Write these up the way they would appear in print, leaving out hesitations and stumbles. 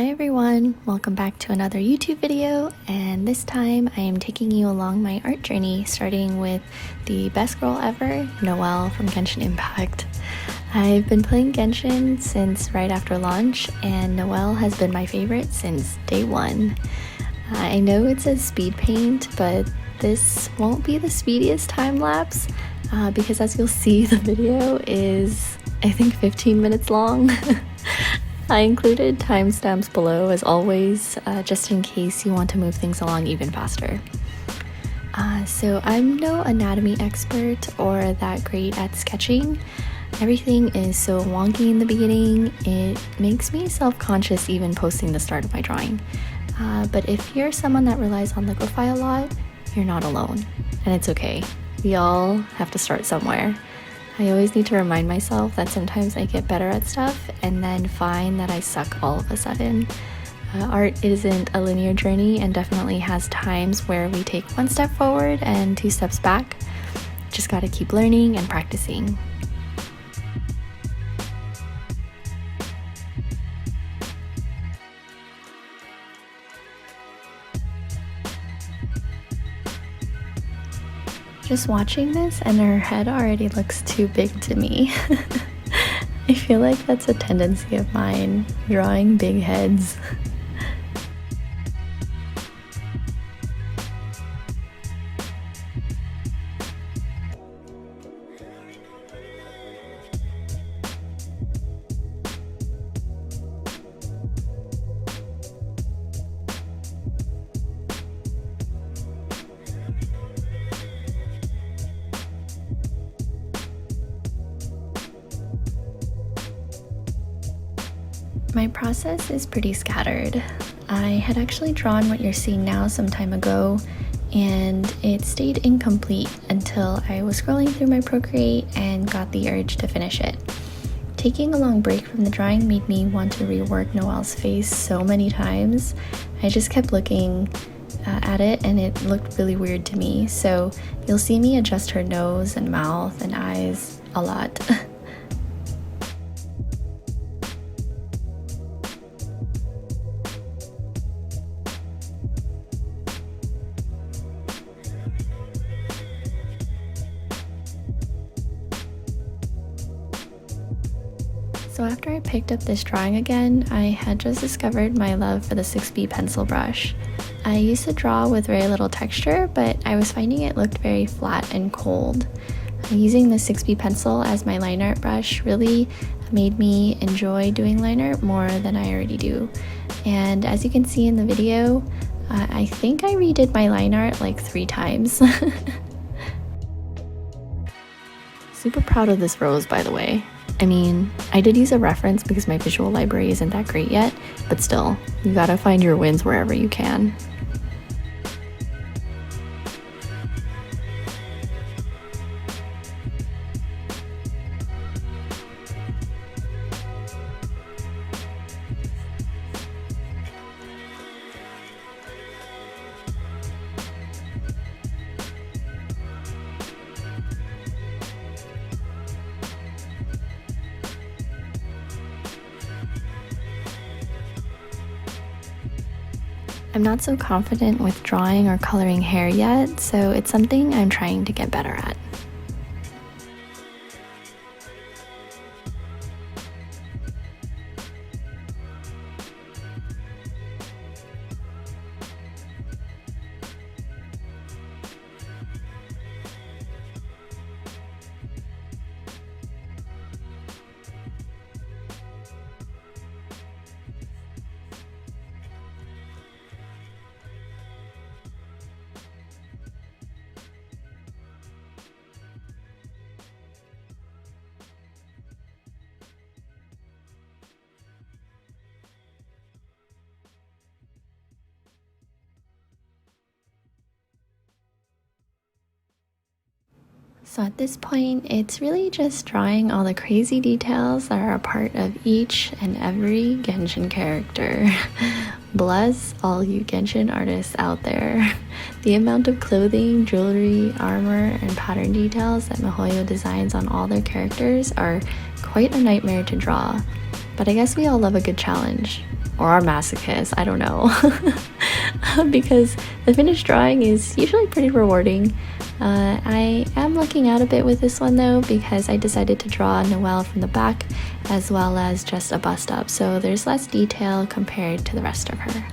Hi everyone, welcome back to another YouTube video, and this time I am taking you along my art journey, starting with the best girl ever, Noelle from Genshin Impact. I've been playing Genshin since right after launch, and Noelle has been my favorite since day one. I know it says speed paint, but this won't be the speediest time lapse, because as you'll see, the video is, I think, 15 minutes long. I included timestamps below as always, just in case you want to move things along even faster. So I'm no anatomy expert or that great at sketching. Everything is so wonky in the beginning, it makes me self-conscious even posting the start of my drawing. But if you're someone that relies on liquify a lot, you're not alone, and it's okay. We all have to start somewhere. I always need to remind myself that sometimes I get better at stuff and then find that I suck all of a sudden. Art isn't a linear journey and definitely has times where we take one step forward and two steps back. Just gotta keep learning and practicing. Just watching this and her head already looks too big to me. I feel like that's a tendency of mine, drawing big heads. My process is pretty scattered. I had actually drawn what you're seeing now some time ago, and it stayed incomplete until I was scrolling through my Procreate and got the urge to finish it. Taking a long break from the drawing made me want to rework Noelle's face so many times. I just kept looking at it and it looked really weird to me, so you'll see me adjust her nose and mouth and eyes a lot. So after I picked up this drawing again, I had just discovered my love for the 6B pencil brush. I used to draw with very little texture, but I was finding it looked very flat and cold. Using the 6B pencil as my line art brush really made me enjoy doing line art more than I already do. And as you can see in the video, I think I redid my line art like 3 times. Super proud of this rose, by the way. I mean, I did use a reference because my visual library isn't that great yet, but still, you gotta find your wins wherever you can. I'm not so confident with drawing or coloring hair yet, so it's something I'm trying to get better at. So at this point, it's really just drawing all the crazy details that are a part of each and every Genshin character. Bless all you Genshin artists out there. The amount of clothing, jewelry, armor, and pattern details that miHoYo designs on all their characters are quite a nightmare to draw. But I guess we all love a good challenge. or are masochists, I don't know. Because the finished drawing is usually pretty rewarding. I am looking out a bit with this one though, because I decided to draw Noelle from the back as well as just a bust up, so there's less detail compared to the rest of her.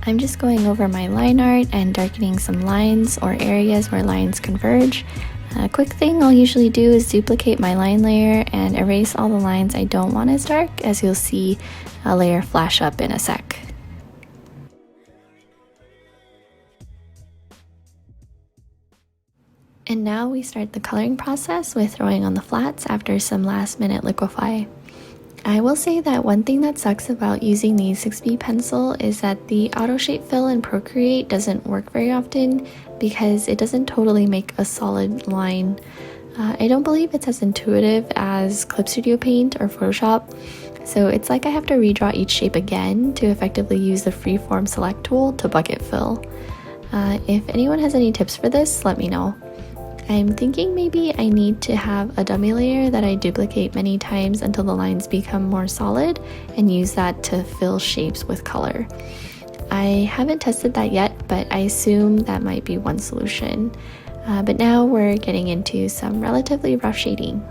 I'm just going over my line art and darkening some lines or areas where lines converge. A quick thing I'll usually do is duplicate my line layer and erase all the lines I don't want as dark, as you'll see a layer flash up in a sec. And now we start the coloring process with throwing on the flats after some last minute liquefy. I will say that one thing that sucks about using the 6B pencil is that the auto shape fill in Procreate doesn't work very often because it doesn't totally make a solid line. I don't believe it's as intuitive as Clip Studio Paint or Photoshop, so it's like I have to redraw each shape again to effectively use the freeform select tool to bucket fill. If anyone has any tips for this, let me know. I'm thinking maybe I need to have a dummy layer that I duplicate many times until the lines become more solid and use that to fill shapes with color. I haven't tested that yet, but I assume that might be one solution. But now we're getting into some relatively rough shading.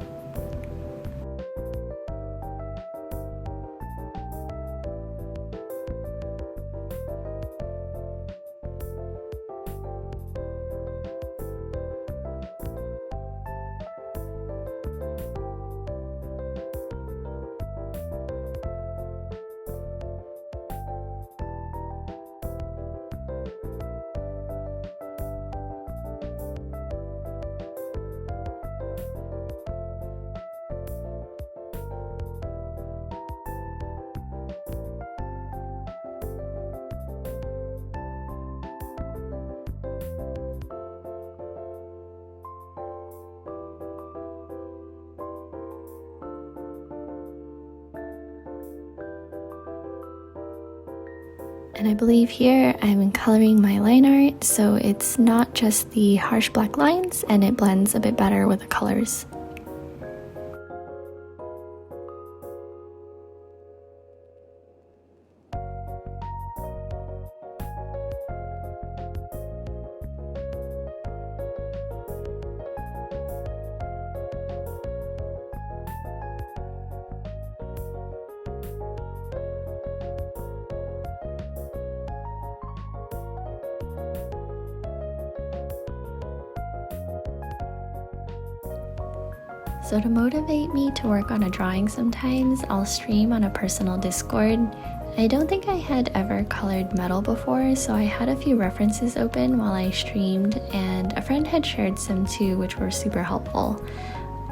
And I believe here I'm coloring my line art, so it's not just the harsh black lines and it blends a bit better with the colors. So to motivate me to work on a drawing sometimes, I'll stream on a personal Discord. I don't think I had ever colored metal before, so I had a few references open while I streamed, and a friend had shared some too, which were super helpful.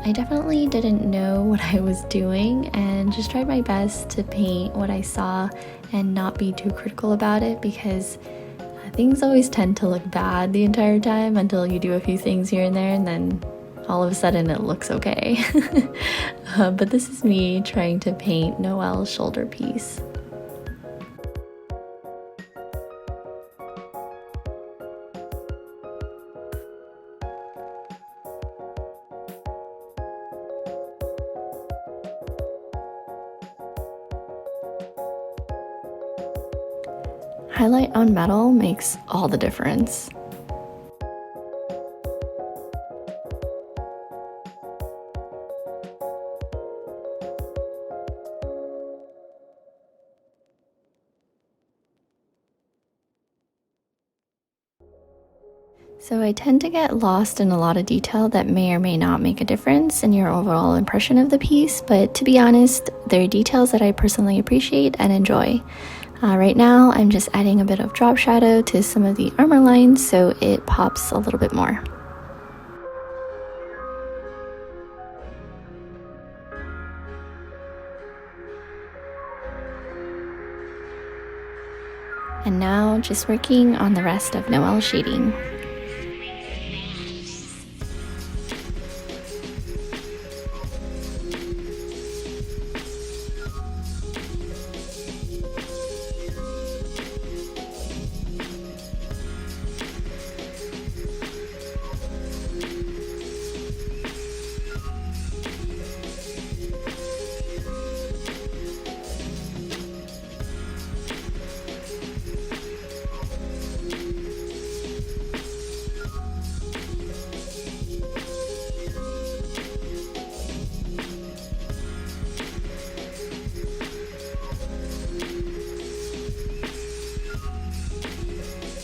I definitely didn't know what I was doing and just tried my best to paint what I saw and not be too critical about it, because things always tend to look bad the entire time until you do a few things here and there, and then all of a sudden it looks okay. But this is me trying to paint Noelle's shoulder piece. Highlight on metal makes all the difference. So I tend to get lost in a lot of detail that may or may not make a difference in your overall impression of the piece, but to be honest, they're details that I personally appreciate and enjoy. Right now, I'm just adding a bit of drop shadow to some of the armor lines so it pops a little bit more. And now just working on the rest of Noelle's shading.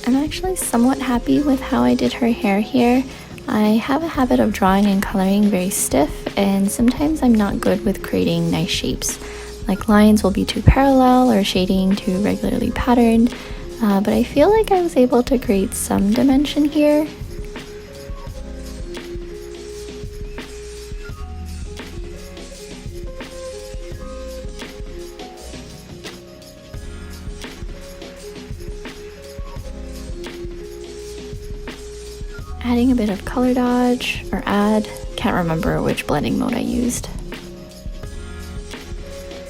I'm actually somewhat happy with how I did her hair here. I have a habit of drawing and coloring very stiff, and sometimes I'm not good with creating nice shapes. Like lines will be too parallel or shading too regularly patterned, but I feel like I was able to create some dimension here. Adding a bit of color dodge, or add, can't remember which blending mode I used.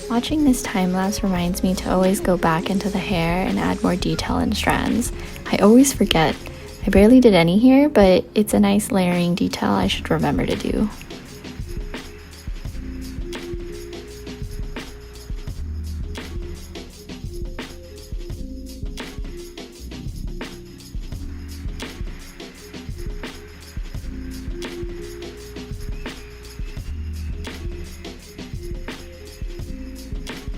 Watching this time lapse reminds me to always go back into the hair and add more detail and strands. I always forget. I barely did any here, but it's a nice layering detail I should remember to do.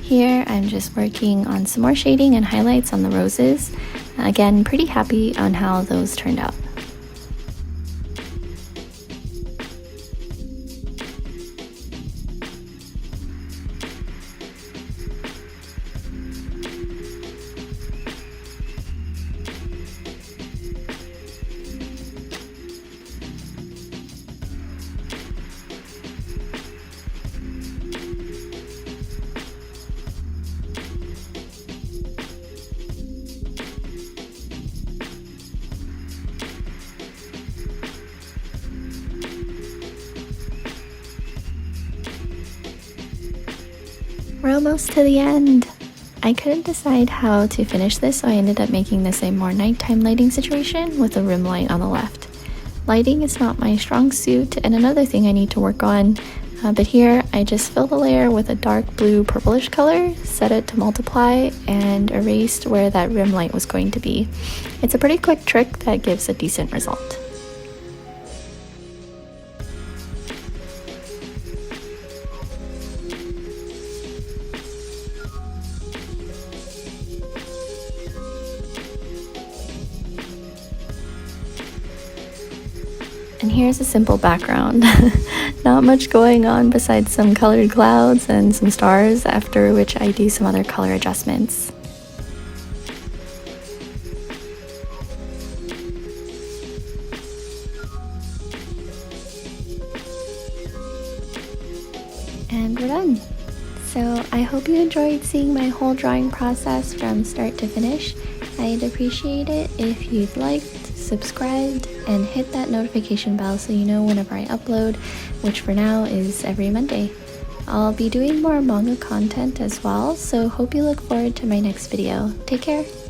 Here I'm just working on some more shading and highlights on the roses. Again, pretty happy on how those turned out. We're almost to the end. I couldn't decide how to finish this, so I ended up making this a more nighttime lighting situation with a rim light on the left. Lighting is not my strong suit and another thing I need to work on, but here I just filled the layer with a dark blue purplish color, set it to multiply, and erased where that rim light was going to be. It's a pretty quick trick that gives a decent result. And here's a simple background. Not much going on besides some colored clouds and some stars, after which I do some other color adjustments. And we're done. So I hope you enjoyed seeing my whole drawing process from start to finish. I'd appreciate it if you'd liked, subscribed, and hit that notification bell so you know whenever I upload, which for now is every Monday. I'll be doing more manga content as well, so hope you look forward to my next video. Take care!